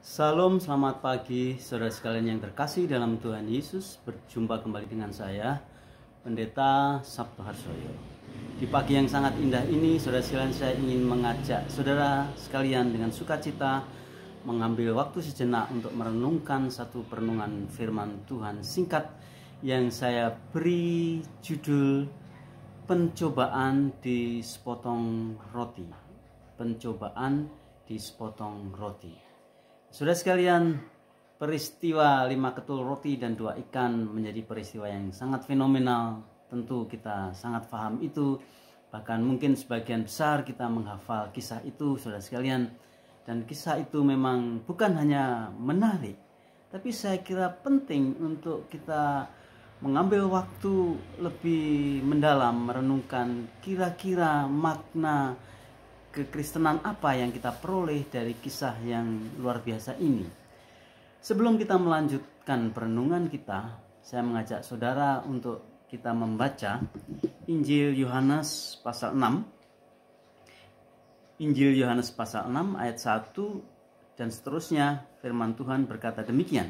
Salam, selamat pagi saudara sekalian yang terkasih dalam Tuhan Yesus. Berjumpa kembali dengan saya, Pendeta Sabto Harsoyo. Di pagi yang sangat indah ini, saudara sekalian, saya ingin mengajak saudara sekalian dengan sukacita mengambil waktu sejenak untuk merenungkan satu perenungan firman Tuhan singkat yang saya beri judul Pencobaan di Sepotong Roti. Pencobaan di sepotong roti. Saudara sekalian, peristiwa 5 ketul roti dan 2 ikan menjadi peristiwa yang sangat fenomenal. Tentu kita sangat paham itu. Bahkan mungkin sebagian besar kita menghafal kisah itu, saudara sekalian. Dan kisah itu memang bukan hanya menarik, tapi saya kira penting untuk kita mengambil waktu lebih mendalam merenungkan kira-kira makna kekristenan apa yang kita peroleh dari kisah yang luar biasa ini. Sebelum kita melanjutkan perenungan kita, saya mengajak saudara untuk kita membaca Injil Yohanes pasal 6. Injil Yohanes pasal 6 ayat 1 dan seterusnya. Firman Tuhan berkata demikian.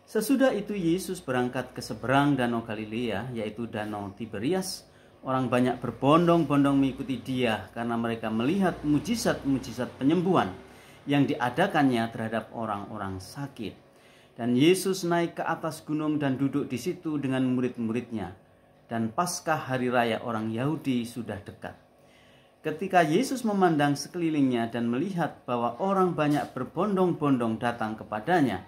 Sesudah itu Yesus berangkat ke seberang Danau Galilea, yaitu Danau Tiberias. Orang banyak berbondong-bondong mengikuti dia karena mereka melihat mujizat-mujizat penyembuhan yang diadakannya terhadap orang-orang sakit. Dan Yesus naik ke atas gunung dan duduk di situ dengan murid-muridnya. Dan Paskah hari raya orang Yahudi sudah dekat. Ketika Yesus memandang sekelilingnya dan melihat bahwa orang banyak berbondong-bondong datang kepadanya,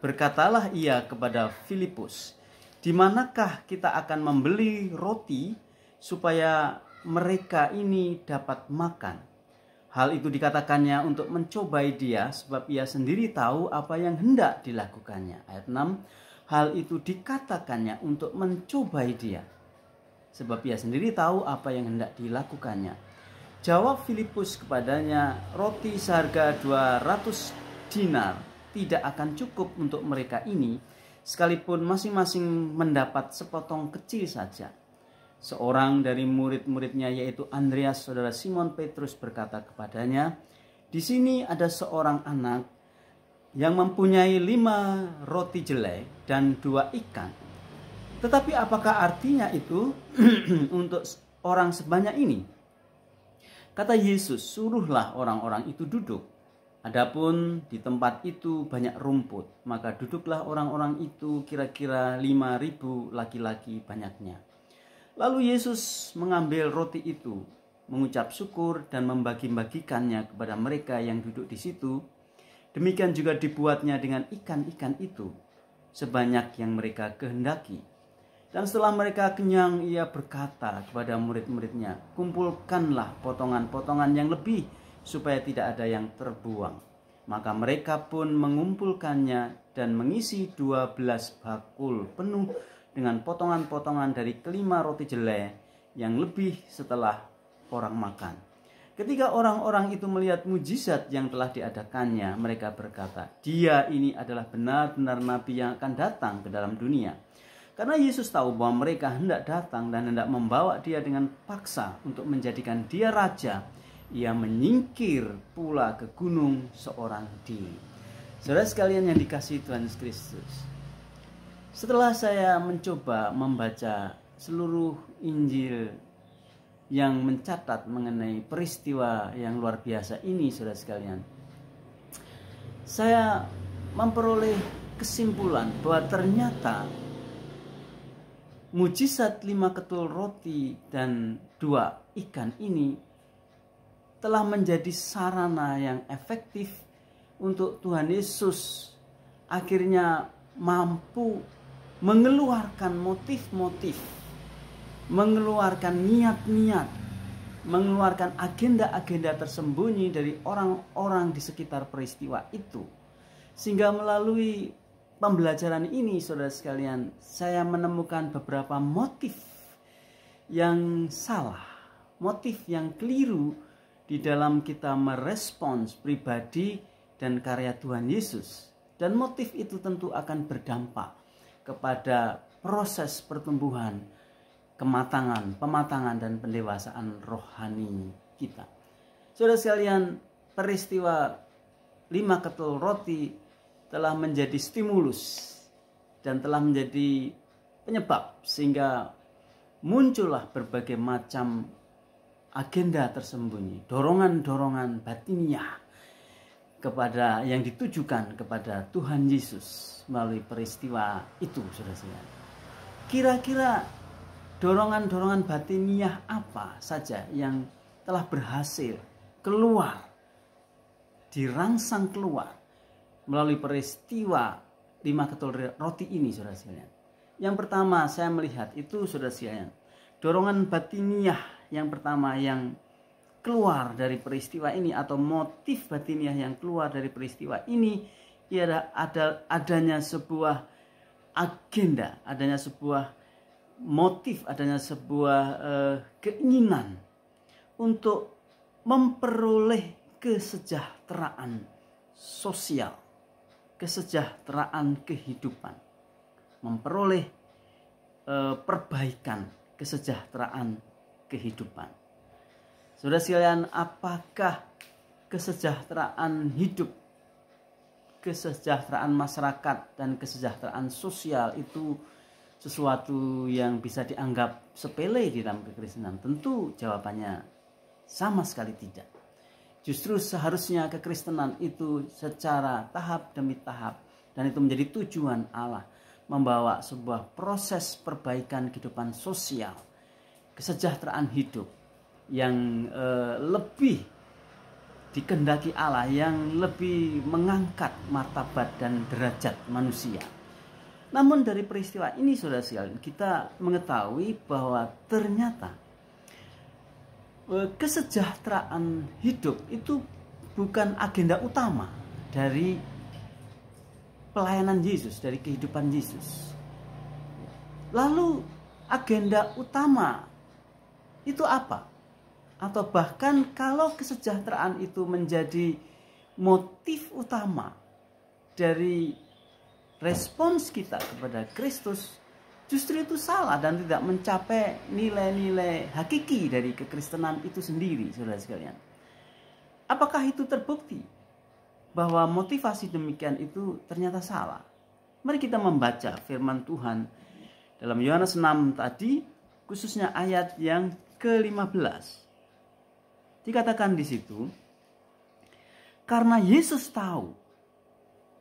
berkatalah ia kepada Filipus, "Di manakah kita akan membeli roti supaya mereka ini dapat makan?" Hal itu dikatakannya untuk mencobai dia, sebab ia sendiri tahu apa yang hendak dilakukannya. Ayat 6, hal itu dikatakannya untuk mencobai dia, sebab ia sendiri tahu apa yang hendak dilakukannya. Jawab Filipus kepadanya, "Roti seharga 200 dinar tidak akan cukup untuk mereka ini, sekalipun masing-masing mendapat sepotong kecil saja." Seorang dari murid-muridnya, yaitu Andreas saudara Simon Petrus, berkata kepadanya, "Di sini ada seorang anak yang mempunyai 5 roti jelek dan 2 ikan. Tetapi apakah artinya itu untuk orang sebanyak ini?" Kata Yesus, "Suruhlah orang-orang itu duduk." Adapun di tempat itu banyak rumput, maka duduklah orang-orang itu, kira-kira 5.000 laki-laki banyaknya. Lalu Yesus mengambil roti itu, mengucap syukur dan membagi-bagikannya kepada mereka yang duduk di situ. Demikian juga dibuatnya dengan ikan-ikan itu, sebanyak yang mereka kehendaki. Dan setelah mereka kenyang, ia berkata kepada murid-muridnya, "Kumpulkanlah potongan-potongan yang lebih, supaya tidak ada yang terbuang." Maka mereka pun mengumpulkannya dan mengisi 12 bakul penuh dengan potongan-potongan dari kelima roti jelek yang lebih setelah orang makan. Ketika orang-orang itu melihat mujizat yang telah diadakannya, mereka berkata, "Dia ini adalah benar-benar nabi yang akan datang ke dalam dunia." Karena Yesus tahu bahwa mereka hendak datang dan hendak membawa dia dengan paksa untuk menjadikan dia raja, ia menyingkir pula ke gunung seorang diri. Saudara sekalian yang dikasihi Tuhan Yesus Kristus, setelah saya mencoba membaca seluruh Injil yang mencatat mengenai peristiwa yang luar biasa ini, saudara sekalian, saya memperoleh kesimpulan bahwa ternyata mujizat 5 ketul roti dan 2 ikan ini telah menjadi sarana yang efektif untuk Tuhan Yesus akhirnya mampu mengeluarkan motif-motif, mengeluarkan niat-niat, mengeluarkan agenda-agenda tersembunyi dari orang-orang di sekitar peristiwa itu. Sehingga melalui pembelajaran ini, saudara sekalian, saya menemukan beberapa motif yang salah, motif yang keliru di dalam kita merespons pribadi dan karya Tuhan Yesus. Dan motif itu tentu akan berdampak kepada proses pertumbuhan, kematangan, pematangan, dan pendewasaan rohani kita. Saudara sekalian, peristiwa 5 ketul roti telah menjadi stimulus dan telah menjadi penyebab sehingga muncullah berbagai macam agenda tersembunyi, dorongan-dorongan batiniah kepada yang ditujukan kepada Tuhan Yesus melalui peristiwa itu, saudara-saudara. Kira-kira dorongan-dorongan batiniah apa saja yang telah berhasil keluar, dirangsang keluar melalui peristiwa 5 ketul roti ini, saudara-saudara. Yang pertama saya melihat itu, saudara-saudara, dorongan batiniah yang pertama yang keluar dari peristiwa ini, atau motif batiniah yang keluar dari peristiwa ini, ialah adanya sebuah agenda, adanya sebuah motif, adanya sebuah keinginan untuk memperoleh kesejahteraan sosial, kesejahteraan kehidupan, memperoleh perbaikan kesejahteraan kehidupan. Saudara sekalian, apakah kesejahteraan hidup, kesejahteraan masyarakat, dan kesejahteraan sosial itu sesuatu yang bisa dianggap sepele di dalam kekristenan? Tentu jawabannya sama sekali tidak. Justru seharusnya kekristenan itu secara tahap demi tahap, dan itu menjadi tujuan Allah, membawa sebuah proses perbaikan kehidupan sosial, kesejahteraan hidup yang lebih dikehendaki Allah, yang lebih mengangkat martabat dan derajat manusia. Namun dari peristiwa ini, saudara sekalian, kita mengetahui bahwa ternyata kesejahteraan hidup itu bukan agenda utama dari pelayanan Yesus, dari kehidupan Yesus. Lalu agenda utama itu apa? Atau bahkan kalau kesejahteraan itu menjadi motif utama dari respons kita kepada Kristus, justru itu salah dan tidak mencapai nilai-nilai hakiki dari kekristenan itu sendiri, saudara sekalian. Apakah itu terbukti bahwa motivasi demikian itu ternyata salah? Mari kita membaca firman Tuhan dalam Yohanes 6 tadi, khususnya ayat yang ke-15. Dikatakan di situ, karena Yesus tahu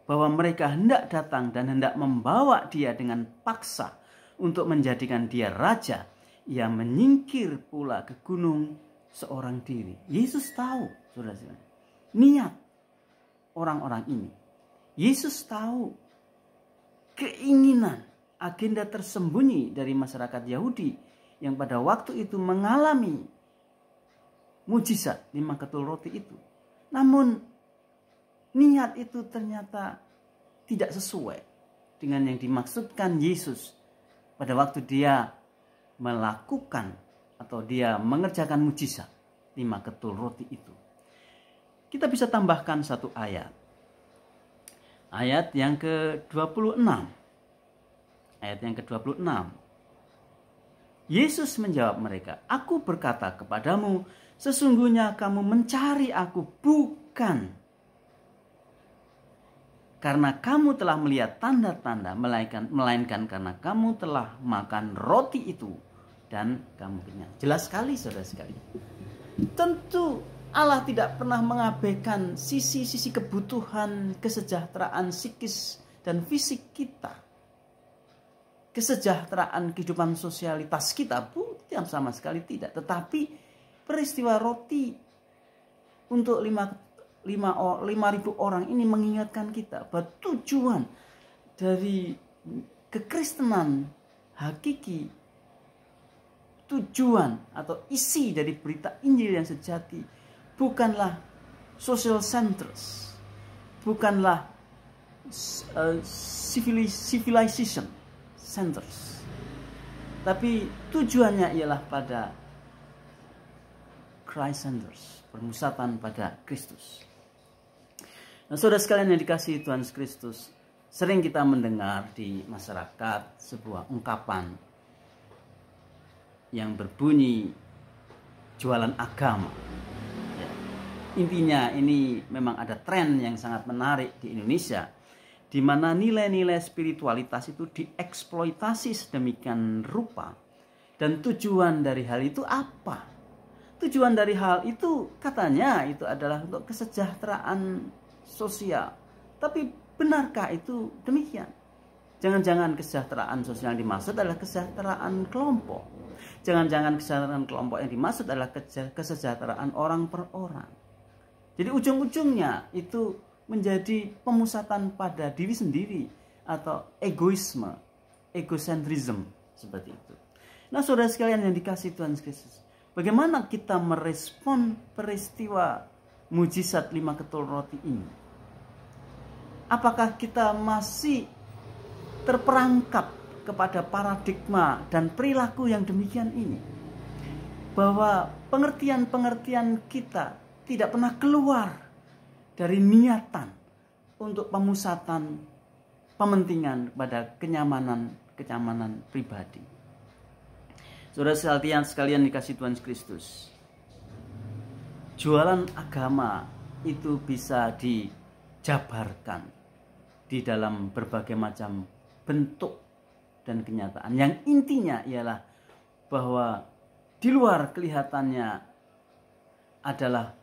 bahwa mereka hendak datang dan hendak membawa dia dengan paksa untuk menjadikan dia raja, ia menyingkir pula ke gunung seorang diri. Yesus tahu, saudara-saudara, niat orang-orang ini. Yesus tahu keinginan, agenda tersembunyi dari masyarakat Yahudi yang pada waktu itu mengalami mujizat 5 ketul roti itu. Namun niat itu ternyata tidak sesuai dengan yang dimaksudkan Yesus pada waktu dia melakukan atau dia mengerjakan mujizat 5 ketul roti itu. Kita bisa tambahkan satu ayat. Ayat yang ke-26. Ayat yang ke-26. Yesus menjawab mereka, "Aku berkata kepadamu, sesungguhnya kamu mencari aku bukan karena kamu telah melihat tanda-tanda, melainkan karena kamu telah makan roti itu dan kamu kenyang." Jelas sekali, saudara sekali. Tentu Allah tidak pernah mengabaikan sisi-sisi kebutuhan kesejahteraan psikis dan fisik kita. Kesejahteraan kehidupan sosialitas kita bukan, sama sekali tidak. Tetapi peristiwa roti untuk 5.000 orang ini mengingatkan kita bahwa tujuan dari kekristenan hakiki, tujuan atau isi dari berita Injil yang sejati bukanlah social centers, bukanlah civilization centers, tapi tujuannya ialah pada Christ centers, permusatan pada Kristus. Nah, saudara sekalian yang dikasihi Tuhan Kristus, sering kita mendengar di masyarakat sebuah ungkapan yang berbunyi jualan agama. Ya. Intinya ini memang ada tren yang sangat menarik di Indonesia, di mana nilai-nilai spiritualitas itu dieksploitasi sedemikian rupa. Dan tujuan dari hal itu apa? Tujuan dari hal itu katanya itu adalah untuk kesejahteraan sosial. Tapi benarkah itu demikian? Jangan-jangan kesejahteraan sosial yang dimaksud adalah kesejahteraan kelompok. Jangan-jangan kesejahteraan kelompok yang dimaksud adalah kesejahteraan orang per orang. Jadi ujung-ujungnya itu menjadi pemusatan pada diri sendiri atau egoisme, egocentrism seperti itu. Nah, saudara sekalian yang dikasihi Tuhan Kristus, bagaimana kita merespon peristiwa mujizat 5 ketul roti ini? Apakah kita masih terperangkap kepada paradigma dan perilaku yang demikian ini? Bahwa pengertian-pengertian kita tidak pernah keluar dari niatan untuk pemusatan pementingan pada kenyamanan pribadi. Saudara sekalian dikasih Tuhan Kristus, jualan agama itu bisa dijabarkan di dalam berbagai macam bentuk dan kenyataan. Yang intinya ialah bahwa di luar kelihatannya adalah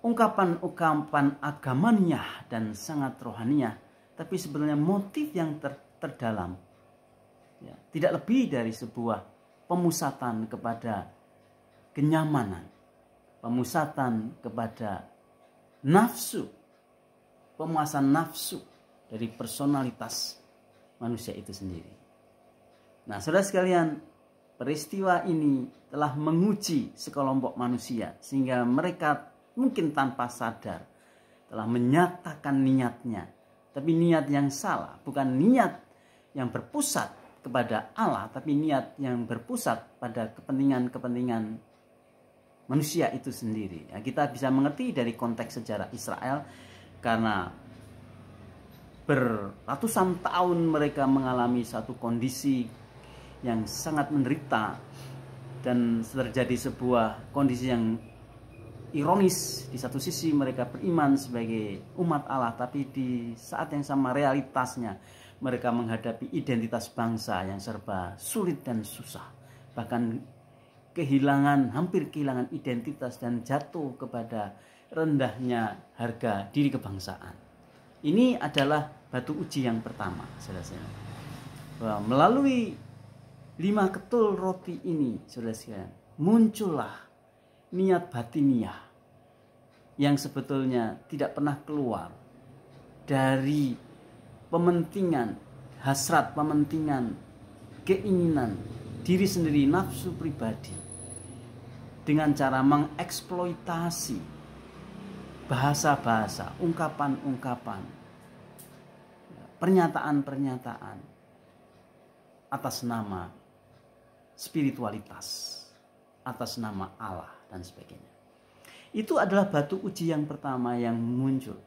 ungkapan-ungkapan agamaniah dan sangat rohaniah, tapi sebenarnya motif yang terdalam ya, tidak lebih dari sebuah pemusatan kepada kenyamanan, pemusatan kepada nafsu, pemuasan nafsu dari personalitas manusia itu sendiri. Nah, saudara sekalian, peristiwa ini telah menguji sekelompok manusia sehingga mereka mungkin tanpa sadar telah menyatakan niatnya, tapi niat yang salah, bukan niat yang berpusat kepada Allah, tapi niat yang berpusat pada kepentingan-kepentingan manusia itu sendiri. Ya, kita bisa mengerti dari konteks sejarah Israel karena berratusan tahun mereka mengalami satu kondisi yang sangat menderita dan terjadi sebuah kondisi yang ironis. Di satu sisi mereka beriman sebagai umat Allah, tapi di saat yang sama realitasnya mereka menghadapi identitas bangsa yang serba sulit dan susah. Bahkan hampir kehilangan identitas dan jatuh kepada rendahnya harga diri kebangsaan. Ini adalah batu uji yang pertama, saudara-saudara. Bahwa melalui 5 ketul roti ini, saudara-saudara, muncullah niat batiniah yang sebetulnya tidak pernah keluar dari pementingan, hasrat, pementingan, keinginan diri sendiri, nafsu pribadi, dengan cara mengeksploitasi bahasa-bahasa, ungkapan-ungkapan, pernyataan-pernyataan atas nama spiritualitas, atas nama Allah dan sebagainya. Itu adalah batu uji yang pertama yang muncul.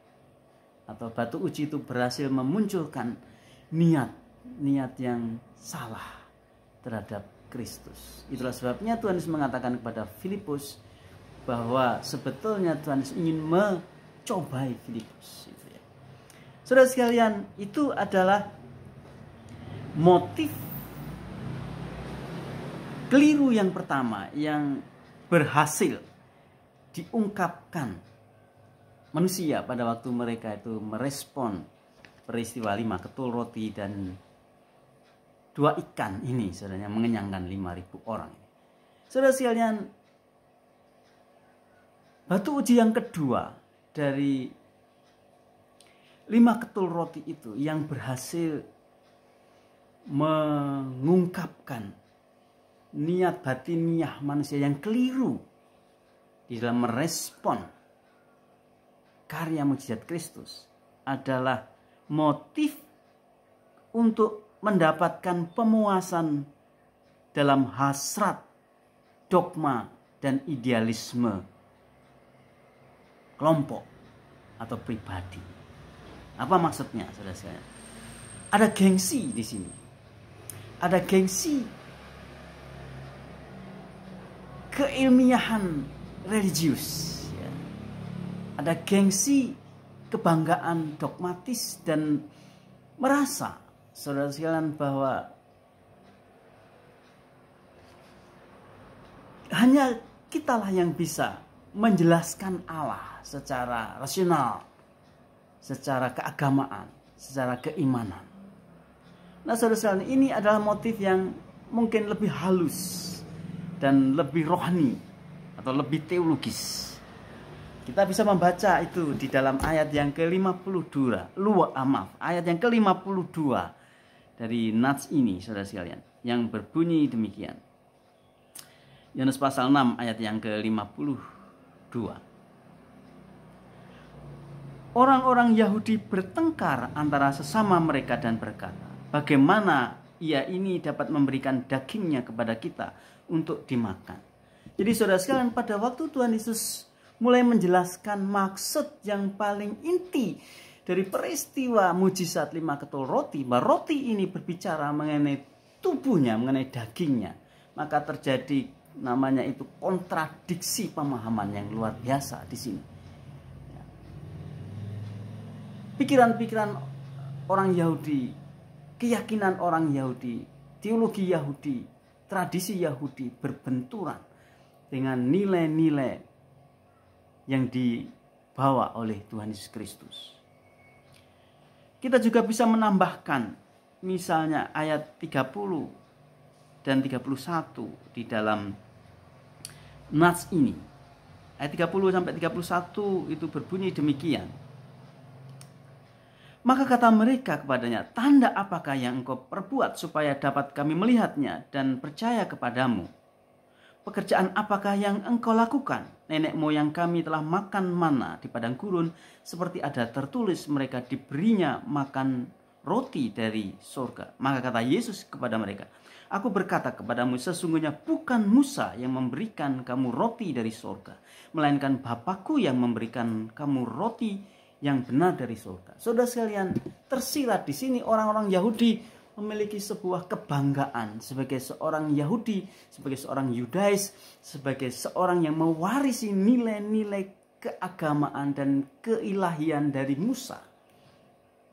Atau batu uji itu berhasil memunculkan niat yang salah terhadap Kristus. Itulah sebabnya Tuhan Yesus mengatakan kepada Filipus bahwa sebetulnya Tuhan Yesus ingin mencobai Filipus. Saudara sekalian, itu adalah motif keliru yang pertama yang berhasil diungkapkan manusia pada waktu mereka itu merespon peristiwa 5 ketul roti dan 2 ikan ini, saudara, yang mengenyangkan 5.000 orang. Saudara sekalian, batu uji yang kedua dari 5 ketul roti itu yang berhasil mengungkapkan niat batiniah manusia yang keliru di dalam merespon karya mujizat Kristus adalah motif untuk mendapatkan pemuasan dalam hasrat, dogma, dan idealisme kelompok atau pribadi. Apa maksudnya, saudara-saudara? Ada gengsi di sini. Ada gengsi keilmiahan religius. ada gengsi, kebanggaan dogmatis, dan merasa, saudara sekalian, bahwa hanya kitalah yang bisa menjelaskan Allah secara rasional, secara keagamaan, secara keimanan. Nah, saudara sekalian, ini adalah motif yang mungkin lebih halus dan lebih rohani atau lebih teologis. Kita bisa membaca itu di dalam ayat yang ke-52, ayat yang ke-52 dari nats ini, saudara sekalian, yang berbunyi demikian. Yohanes pasal 6 ayat yang ke-52. Orang-orang Yahudi bertengkar antara sesama mereka dan berkata, bagaimana ia ini dapat memberikan dagingnya kepada kita untuk dimakan. Jadi saudara sekalian, pada waktu Tuhan Yesus mulai menjelaskan maksud yang paling inti dari peristiwa mujizat 5 ketul roti, bahwa roti ini berbicara mengenai tubuhnya, mengenai dagingnya, maka terjadi namanya itu kontradiksi pemahaman yang luar biasa di sini. Pikiran-pikiran orang Yahudi, keyakinan orang Yahudi, teologi Yahudi, tradisi Yahudi berbenturan dengan nilai-nilai yang dibawa oleh Tuhan Yesus Kristus. Kita juga bisa menambahkan misalnya ayat 30 dan 31 di dalam nats ini. Ayat 30 sampai 31 itu berbunyi demikian. Maka kata mereka kepadanya, tanda apakah yang engkau perbuat supaya dapat kami melihatnya dan percaya kepadamu? Pekerjaan apakah yang engkau lakukan? Nenek moyang kami telah makan mana di padang gurun, seperti ada tertulis mereka diberinya makan roti dari surga. Maka kata Yesus kepada mereka, aku berkata kepadamu, sesungguhnya bukan Musa yang memberikan kamu roti dari surga, melainkan Bapakku yang memberikan kamu roti yang benar dari surga. Saudara sekalian, tersirat di sini orang-orang Yahudi memiliki sebuah kebanggaan sebagai seorang Yahudi, sebagai seorang Yudais, sebagai seorang yang mewarisi nilai-nilai keagamaan dan keilahian dari Musa.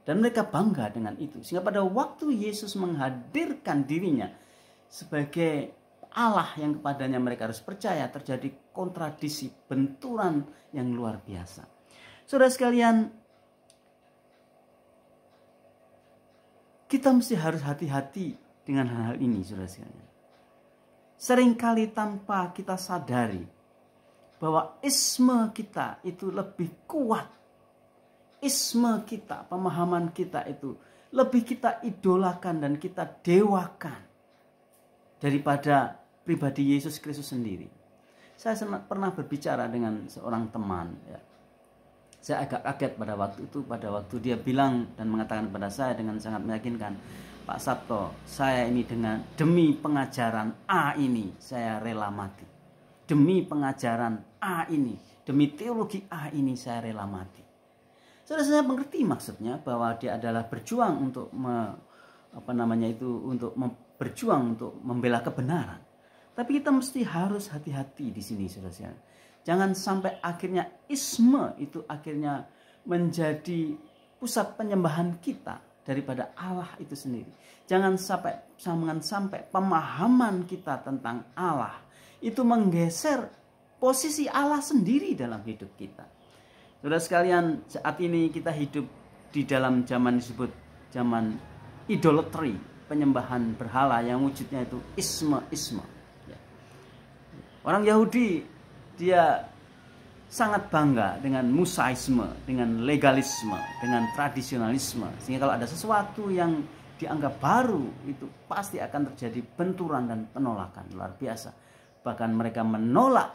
Dan mereka bangga dengan itu. Sehingga pada waktu Yesus menghadirkan dirinya sebagai Allah yang kepadanya mereka harus percaya, terjadi kontradiksi, benturan yang luar biasa. Saudara sekalian, kita mesti harus hati-hati dengan hal-hal ini, saudara sekalian. Seringkali tanpa kita sadari bahwa isme kita itu lebih kuat. Isme kita, pemahaman kita itu lebih kita idolakan dan kita dewakan daripada pribadi Yesus Kristus sendiri. Saya pernah berbicara dengan seorang teman, ya. Saya agak kaget pada waktu dia bilang dan mengatakan kepada saya dengan sangat meyakinkan, Pak Sabto, saya ini demi pengajaran A ini saya rela mati. Demi pengajaran A ini, demi teologi A ini saya rela mati. Saya mengerti maksudnya bahwa dia adalah berjuang untuk berjuang untuk membela kebenaran. Tapi kita mesti harus hati-hati di sini, saudara. Jangan sampai akhirnya isme itu akhirnya menjadi pusat penyembahan kita daripada Allah itu sendiri. Jangan sampai pemahaman kita tentang Allah itu menggeser posisi Allah sendiri dalam hidup kita. Saudara sekalian, saat ini kita hidup di dalam zaman disebut zaman idolatry, penyembahan berhala yang wujudnya itu isme. Orang Yahudi dia sangat bangga dengan musaisme, dengan legalisme, dengan tradisionalisme. Sehingga kalau ada sesuatu yang dianggap baru, itu pasti akan terjadi benturan dan penolakan luar biasa. Bahkan mereka menolak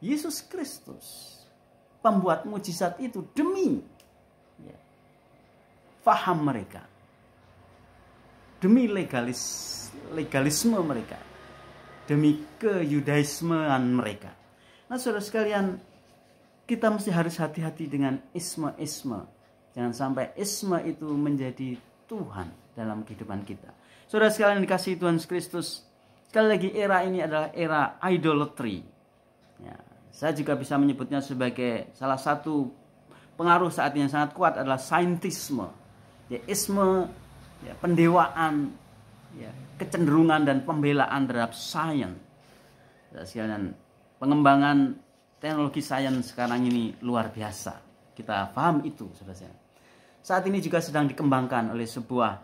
Yesus Kristus, pembuat mujizat itu, demi faham mereka, demi legalisme mereka, demi keyudaismean mereka. Nah, saudara sekalian, kita mesti harus hati-hati dengan isme-isme. Jangan sampai isme itu menjadi Tuhan dalam kehidupan kita. Saudara sekalian dikasihi Tuhan Kristus, sekali lagi era ini adalah era idolatry. Ya, saya juga bisa menyebutnya sebagai salah satu pengaruh saat ini yang sangat kuat adalah saintisme, ya, isme, ya, pendewaan, ya, kecenderungan dan pembelaan terhadap sains. Sekalian, pengembangan teknologi sains sekarang ini luar biasa. Kita paham itu, saudara. Saat ini juga sedang dikembangkan oleh sebuah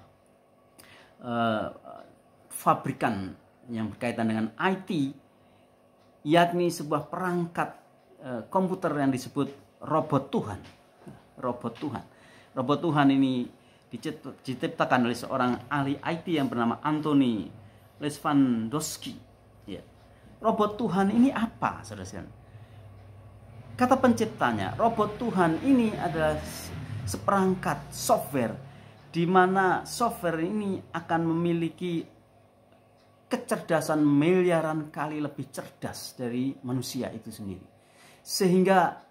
fabrikan yang berkaitan dengan IT, yakni sebuah perangkat komputer yang disebut robot Tuhan. Robot Tuhan. Robot Tuhan ini diciptakan oleh seorang ahli IT yang bernama Anthony Lewandowski. Ya. Robot Tuhan ini apa, saudara? Kata penciptanya, robot Tuhan ini adalah seperangkat software di mana software ini akan memiliki kecerdasan miliaran kali lebih cerdas dari manusia itu sendiri. Sehingga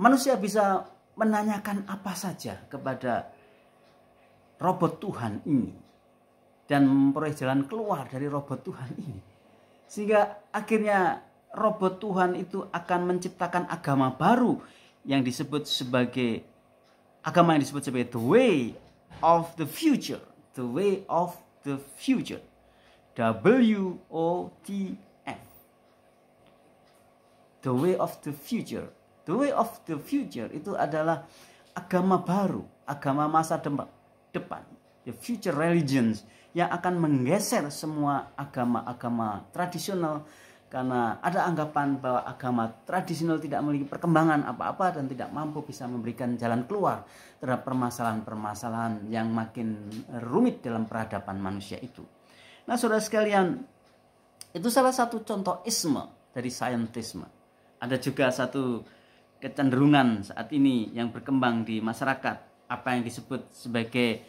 manusia bisa menanyakan apa saja kepada robot Tuhan ini dan memperoleh jalan keluar dari robot Tuhan ini. Sehingga akhirnya robot Tuhan itu akan menciptakan agama baru yang disebut sebagai the way of the future. The way of the future. WOTF. The way of the future. The way of the future itu adalah agama baru, agama masa depan. The future religions yang akan menggeser semua agama-agama tradisional, karena ada anggapan bahwa agama tradisional tidak memiliki perkembangan apa-apa dan tidak mampu bisa memberikan jalan keluar terhadap permasalahan-permasalahan yang makin rumit dalam peradaban manusia itu. Nah, saudara sekalian, itu salah satu contoh isme dari saintisme. Ada juga satu kecenderungan saat ini yang berkembang di masyarakat, apa yang disebut sebagai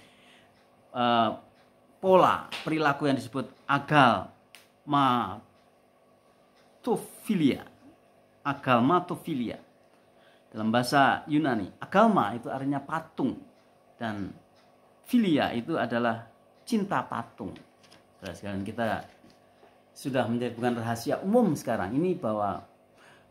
pola perilaku yang disebut agalmatofilia. Dalam bahasa Yunani, agalma itu artinya patung dan filia itu adalah cinta patung. Sekarang kita sudah menjadi bukan rahasia umum sekarang ini bahwa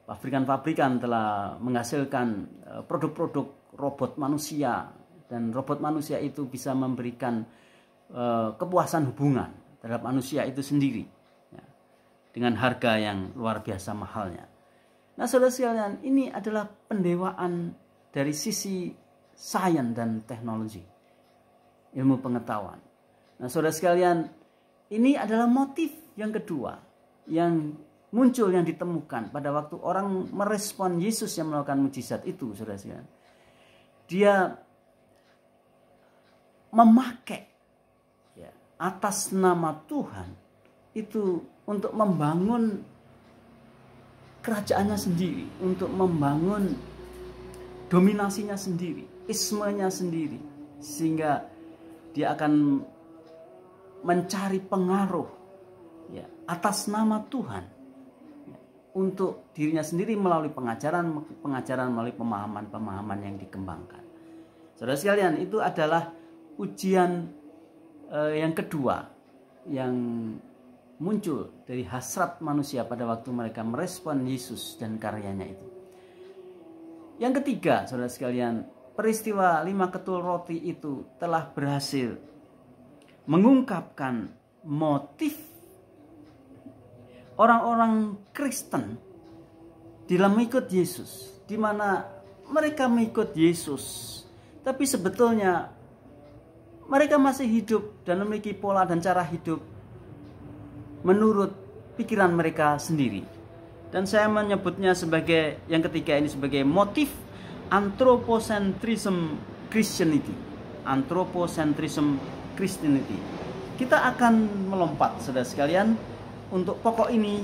pabrikan-pabrikan telah menghasilkan produk-produk robot manusia, dan robot manusia itu bisa memberikan kepuasan hubungan terhadap manusia itu sendiri, ya, dengan harga yang luar biasa mahalnya. Nah, saudara sekalian, ini adalah pendewaan dari sisi sains dan teknologi, ilmu pengetahuan. Nah, saudara sekalian, ini adalah motif yang kedua yang muncul, yang ditemukan pada waktu orang merespon Yesus yang melakukan mujizat itu, saudara-saudara. Dia memakai, ya, atas nama Tuhan itu untuk membangun kerajaannya sendiri, untuk membangun dominasinya sendiri, ismenya sendiri, sehingga dia akan mencari pengaruh, ya, atas nama Tuhan, ya, untuk dirinya sendiri melalui pengajaran melalui pemahaman yang dikembangkan. Saudara sekalian, itu adalah ujian yang kedua yang muncul dari hasrat manusia pada waktu mereka merespon Yesus dan karyanya itu. Yang ketiga, saudara sekalian, peristiwa 5 ketul roti itu telah berhasil mengungkapkan motif orang-orang Kristen dalam mengikut Yesus, di mana mereka mengikut Yesus, tapi sebetulnya mereka masih hidup dan memiliki pola dan cara hidup menurut pikiran mereka sendiri. Dan saya menyebutnya sebagai, yang ketiga ini, sebagai motif anthropocentrism Christianity. Anthropocentrism Christianity. Kita akan melompat, saudara sekalian, untuk pokok ini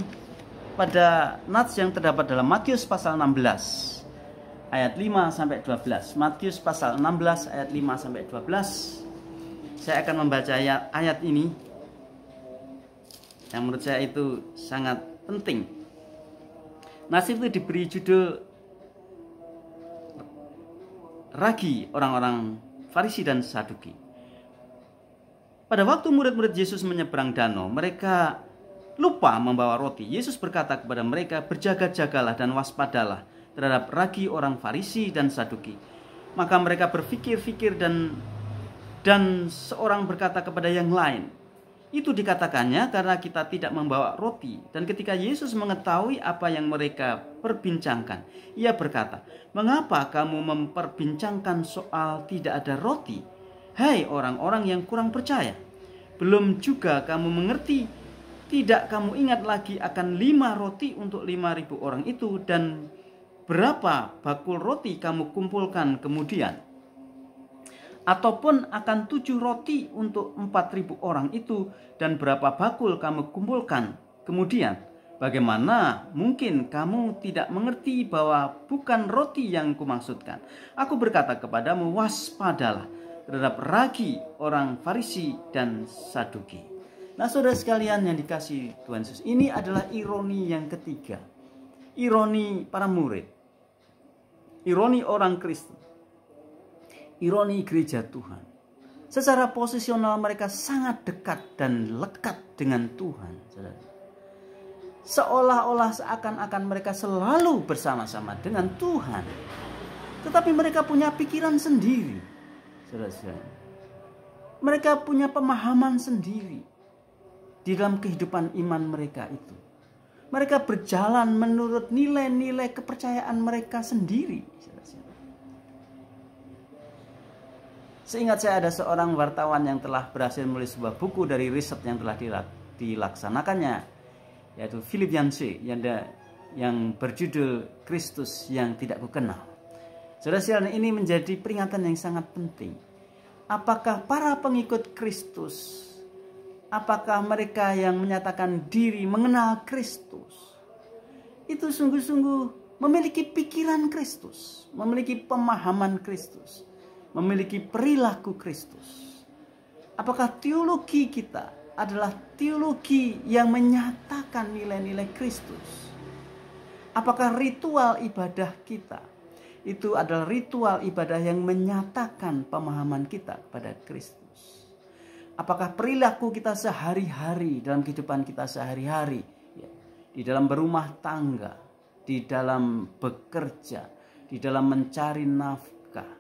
pada nats yang terdapat dalam Matius pasal 16 ayat 5 sampai 12. Matius pasal 16 ayat 5 sampai 12. Saya akan membaca ayat ini yang menurut saya itu sangat penting. Nats itu diberi judul Ragi orang-orang Farisi dan Saduki. Pada waktu murid-murid Yesus menyeberang danau, mereka lupa membawa roti. Yesus berkata kepada mereka, "Berjaga-jagalah dan waspadalah, terhadap ragi orang Farisi dan Saduki. Maka mereka berfikir-fikir dan seorang berkata kepada yang lain, itu dikatakannya karena kita tidak membawa roti. Dan ketika Yesus mengetahui apa yang mereka perbincangkan, ia berkata, mengapa kamu memperbincangkan soal tidak ada roti? Hai orang-orang yang kurang percaya, belum juga kamu mengerti? Tidak kamu ingat lagi akan 5 roti untuk 5.000 orang itu, dan berapa bakul roti kamu kumpulkan kemudian? Ataupun akan 7 roti untuk 4.000 orang itu, dan berapa bakul kamu kumpulkan kemudian? Bagaimana mungkin kamu tidak mengerti bahwa bukan roti yang kumaksudkan? Aku berkata kepadamu, waspadalah terhadap ragi orang Farisi dan Saduki. Nah, saudara sekalian yang dikasihi Tuhan Yesus, ini adalah ironi yang ketiga. Ironi para murid, ironi orang Kristen, ironi gereja Tuhan. Secara posisional mereka sangat dekat dan lekat dengan Tuhan. Seolah-olah seakan-akan mereka selalu bersama-sama dengan Tuhan. Tetapi mereka punya pikiran sendiri. Mereka punya pemahaman sendiri di dalam kehidupan iman mereka itu. Mereka berjalan menurut nilai-nilai kepercayaan mereka sendiri. Seingat saya ada seorang wartawan yang telah berhasil menulis sebuah buku dari riset yang telah dilaksanakannya, yaitu Philip Yancey yang berjudul Kristus yang Tidak Kukenal. Saudara-saudara, ini menjadi peringatan yang sangat penting. Apakah para pengikut Kristus, apakah mereka yang menyatakan diri mengenal Kristus itu sungguh-sungguh memiliki pikiran Kristus, memiliki pemahaman Kristus, memiliki perilaku Kristus? Apakah teologi kita adalah teologi yang menyatakan nilai-nilai Kristus? Apakah ritual ibadah kita itu adalah ritual ibadah yang menyatakan pemahaman kita kepada Kristus? Apakah perilaku kita sehari-hari dalam kehidupan kita sehari-hari, ya, di dalam berumah tangga, di dalam bekerja, di dalam mencari nafkah,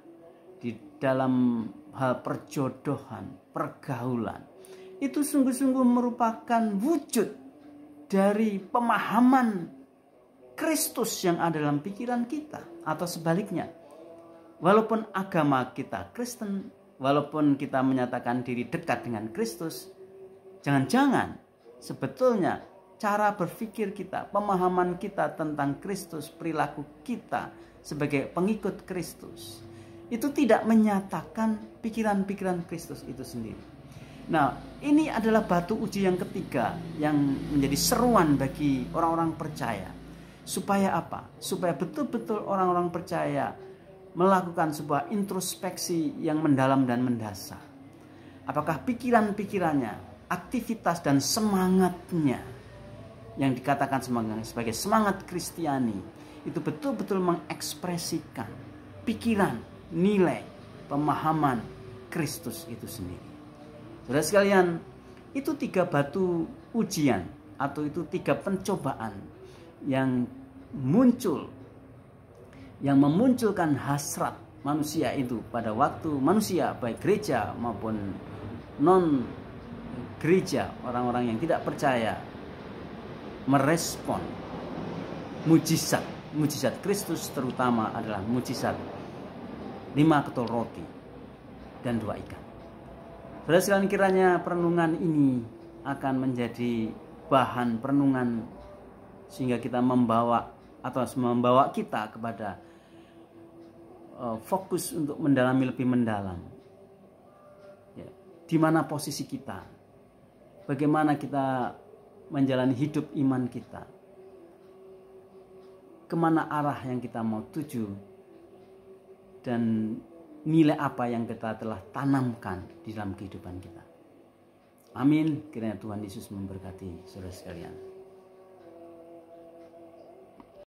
di dalam hal perjodohan, pergaulan, itu sungguh-sungguh merupakan wujud dari pemahaman Kristus yang ada dalam pikiran kita? Atau sebaliknya, walaupun agama kita Kristen, walaupun kita menyatakan diri dekat dengan Kristus, jangan-jangan sebetulnya cara berpikir kita, pemahaman kita tentang Kristus, perilaku kita sebagai pengikut Kristus, itu tidak menyatakan pikiran-pikiran Kristus itu sendiri. Nah, ini adalah batu uji yang ketiga yang menjadi seruan bagi orang-orang percaya. Supaya apa? Supaya betul-betul orang-orang percaya melakukan sebuah introspeksi yang mendalam dan mendasar. Apakah pikiran-pikirannya, aktivitas dan semangatnya yang dikatakan sebagai semangat Kristiani itu betul-betul mengekspresikan pikiran, nilai, pemahaman Kristus itu sendiri. Saudara sekalian, itu 3 batu ujian atau itu 3 pencobaan yang muncul, yang memunculkan hasrat manusia itu pada waktu manusia, baik gereja maupun non gereja, orang-orang yang tidak percaya, merespon mujizat Kristus, terutama adalah mujizat 5 ketol roti dan 2 ikan. Saudara sekalian, kiranya perenungan ini akan menjadi bahan perenungan sehingga kita membawa kita kepada fokus untuk mendalami lebih mendalam, ya, di mana posisi kita, bagaimana kita menjalani hidup iman kita, kemana arah yang kita mau tuju, dan nilai apa yang kita telah tanamkan di dalam kehidupan kita. Amin. Kiranya Tuhan Yesus memberkati saudara sekalian.